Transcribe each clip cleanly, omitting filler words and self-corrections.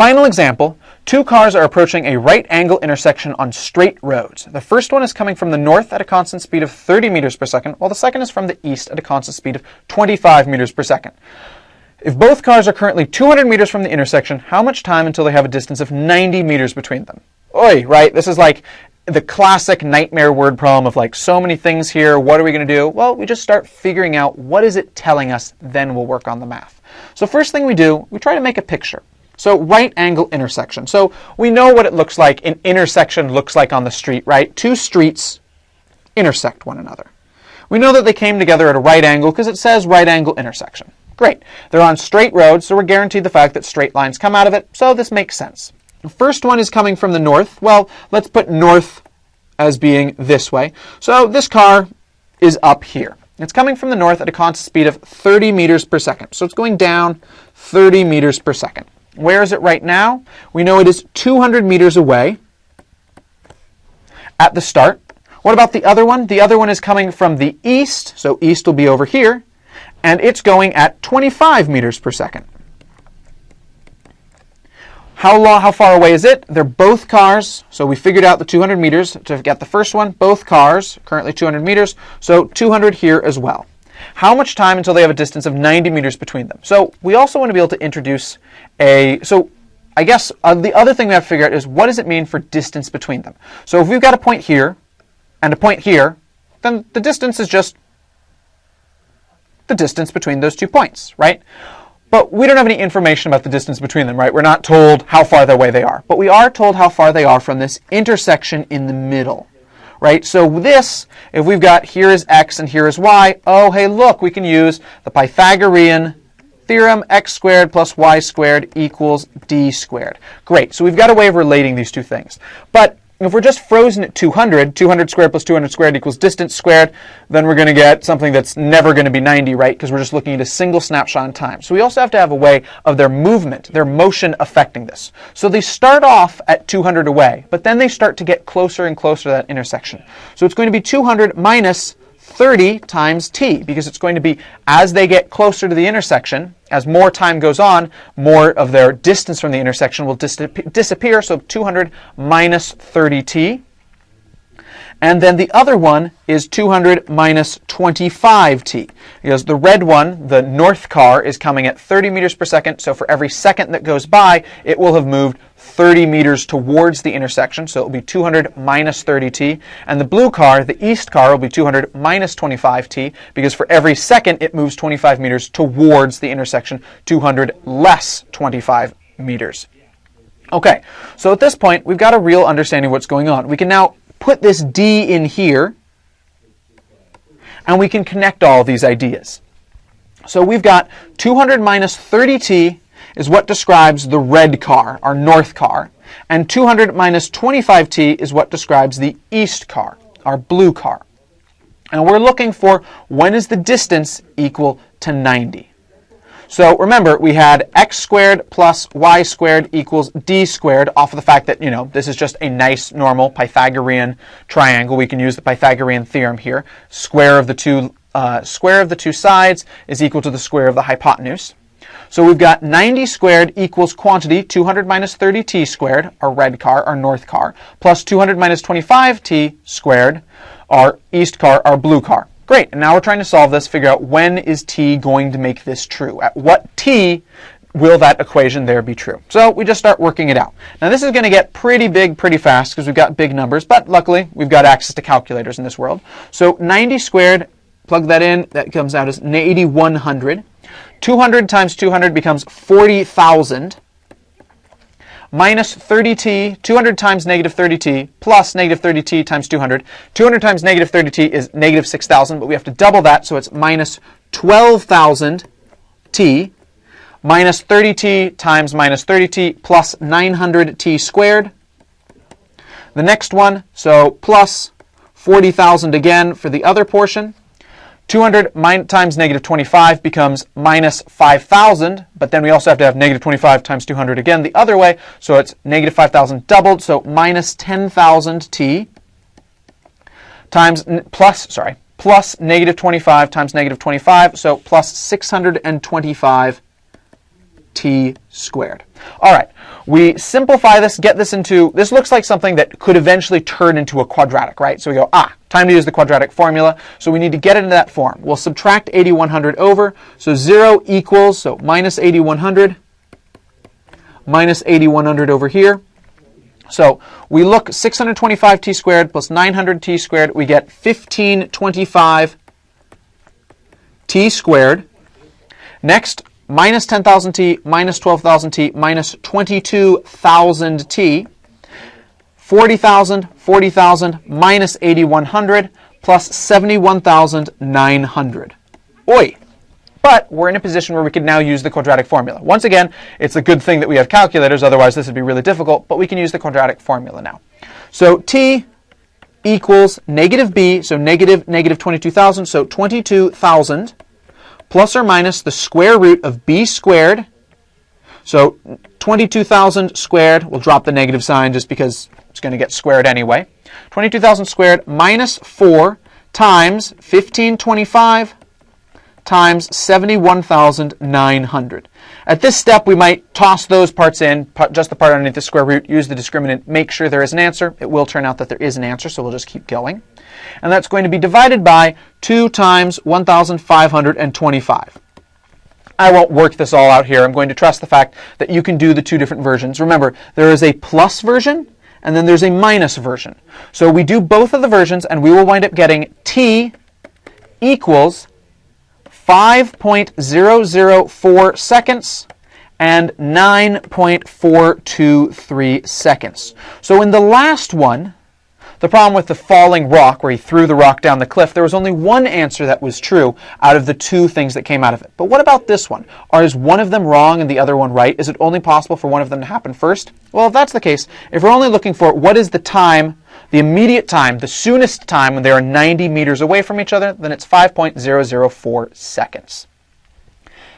Final example, two cars are approaching a right angle intersection on straight roads. The first one is coming from the north at a constant speed of 30 meters per second, while the second is from the east at a constant speed of 25 meters per second. If both cars are currently 200 meters from the intersection, how much time until they have a distance of 90 meters between them? Oi, right? This is like the classic nightmare word problem of like so many things here. What are we going to do? Well, we just start figuring out what is it telling us, then we'll work on the math. So first thing we do, we try to make a picture. So right angle intersection. So we know what it looks like, an intersection looks like on the street, right? Two streets intersect one another. We know that they came together at a right angle because it says right angle intersection. Great. They're on straight roads, so we're guaranteed the fact that straight lines come out of it, so this makes sense. The first one is coming from the north. Well, let's put north as being this way. So this car is up here. It's coming from the north at a constant speed of 30 meters per second. So it's going down 30 meters per second. Where is it right now? We know it is 200 meters away at the start. What about the other one? The other one is coming from the east, so east will be over here, and it's going at 25 meters per second. How far away is it? They're both cars, so we figured out the 200 meters to get the first one. Both cars, currently 200 meters, so 200 here as well. How much time until they have a distance of 90 meters between them? So we also want to be able to introduce so I guess the other thing we have to figure out is what does it mean for distance between them? So if we've got a point here and a point here, then the distance is just the distance between those 2 points, right? But we don't have any information about the distance between them, right? We're not told how far away they are. But we are told how far they are from this intersection in the middle, right? So this, if we've got here is x and here is y, oh, hey, look, we can use the Pythagorean Theorem, x squared plus y squared equals d squared. Great, so we've got a way of relating these two things. But if we're just frozen at 200, 200 squared plus 200 squared equals distance squared, then we're going to get something that's never going to be 90, right? Because we're just looking at a single snapshot in time. So we also have to have a way of their movement, their motion affecting this. So they start off at 200 away, but then they start to get closer and closer to that intersection. So it's going to be 200 minus 30 times t, because it's going to be as they get closer to the intersection, as more time goes on, more of their distance from the intersection will disappear, so 200 minus 30t. And then the other one is 200 minus 25t, because the red one, the north car, is coming at 30 meters per second, so for every second that goes by, it will have moved 30 meters towards the intersection, so it will be 200 minus 30t. And the blue car, the east car, will be 200 minus 25t, because for every second it moves 25 meters towards the intersection, 200 less 25 meters. Okay, so at this point, we've got a real understanding of what's going on. We can now put this d in here, and we can connect all of these ideas. So we've got 200 minus 30t is what describes the red car, our north car, and 200 minus 25t is what describes the east car, our blue car. And we're looking for when is the distance equal to 90. So remember, we had x squared plus y squared equals d squared off of the fact that, this is just a nice, normal Pythagorean triangle. We can use the Pythagorean theorem here. Square of the two sides is equal to the square of the hypotenuse. So we've got 90 squared equals quantity, 200 minus 30t squared, our red car, our north car, plus 200 minus 25t squared, our east car, our blue car. Great, and now we're trying to solve this, figure out when is t going to make this true. At what t will that equation there be true? So we just start working it out. Now this is going to get pretty big pretty fast because we've got big numbers, but luckily we've got access to calculators in this world. So 90 squared, plug that in, that comes out as 8100. 200 times 200 becomes 40,000. Minus 30t, 200 times negative 30t, plus negative 30t times 200. 200 times negative 30t is negative 6,000, but we have to double that, so it's minus 12,000t, minus 30t times minus 30t, plus 900t squared. The next one, so plus 40,000 again for the other portion. 200 times negative 25 becomes minus 5,000, but then we also have to have negative 25 times 200 again the other way, so it's negative 5,000 doubled, so minus 10,000t times plus negative 25 times negative 25, so plus 625t. t squared. All right, we simplify this, get this into, this looks like something that could eventually turn into a quadratic, right? So we go, time to use the quadratic formula. So we need to get it into that form. We'll subtract 8100 over. So 0 equals, so minus 8100 over here. So we look 625t squared plus 900t squared. We get 1525t squared. Next, minus 10,000t, minus 12,000t, minus 22,000t. 40,000, 40,000, minus 8,100, plus 71,900. Oi! But we're in a position where we can now use the quadratic formula. Once again, it's a good thing that we have calculators, otherwise this would be really difficult, but we can use the quadratic formula now. So t equals negative b, so negative 22,000, so 22,000 plus or minus the square root of b squared. So 22,000 squared, we'll drop the negative sign just because it's going to get squared anyway. 22,000 squared minus 4 times 1525 times 71,900. At this step, we might toss those parts in, just the part underneath the square root, use the discriminant, make sure there is an answer. It will turn out that there is an answer, so we'll just keep going. And that's going to be divided by 2 times 1,525. I won't work this all out here. I'm going to trust the fact that you can do the two different versions. Remember, there is a plus version, and then there's a minus version. So we do both of the versions, and we will wind up getting t equals 5.004 seconds and 9.423 seconds. So in the last one, the problem with the falling rock, where he threw the rock down the cliff, there was only one answer that was true out of the two things that came out of it. But what about this one? Is one of them wrong and the other one right? Is it only possible for one of them to happen first? Well, if that's the case, if we're only looking for what is the time, the immediate time, the soonest time when they are 90 meters away from each other, then it's 5.004 seconds.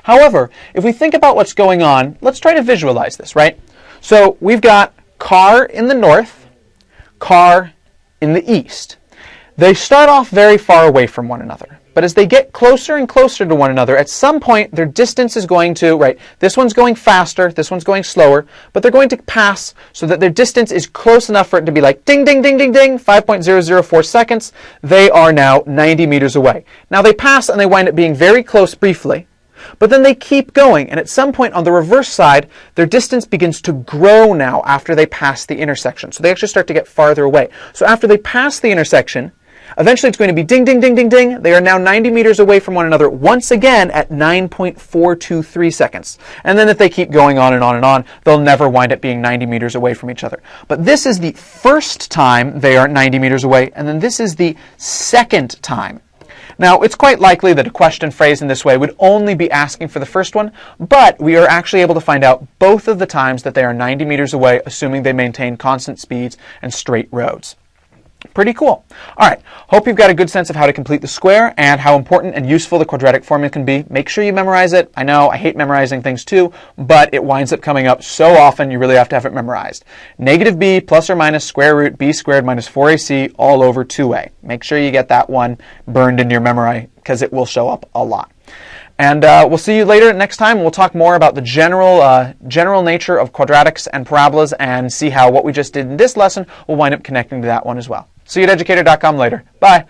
However, if we think about what's going on, let's try to visualize this, right? So we've got car in the north, car in the east. They start off very far away from one another. But as they get closer and closer to one another, at some point their distance is going to, right, this one's going faster, this one's going slower, but they're going to pass so that their distance is close enough for it to be like ding, ding, ding, ding, ding, 5.004 seconds. They are now 90 meters away. Now they pass and they wind up being very close briefly, but then they keep going, and at some point on the reverse side, their distance begins to grow now after they pass the intersection. So they actually start to get farther away. So after they pass the intersection, eventually it's going to be ding, ding, ding, ding, ding. They are now 90 meters away from one another once again at 9.423 seconds. And then if they keep going on and on and on, they'll never wind up being 90 meters away from each other. But this is the first time they are 90 meters away, and then this is the second time. Now, it's quite likely that a question phrased in this way would only be asking for the first one, but we are actually able to find out both of the times that they are 90 meters away, assuming they maintain constant speeds and straight roads. Pretty cool. All right, hope you've got a good sense of how to complete the square and how important and useful the quadratic formula can be. Make sure you memorize it. I know I hate memorizing things too, but it winds up coming up so often you really have to have it memorized. Negative b plus or minus square root b squared minus 4ac all over 2a. Make sure you get that one burned into your memory because it will show up a lot. And we'll see you later next time. We'll talk more about the general nature of quadratics and parabolas and see how what we just did in this lesson will wind up connecting to that one as well. See you at Educator.com later. Bye.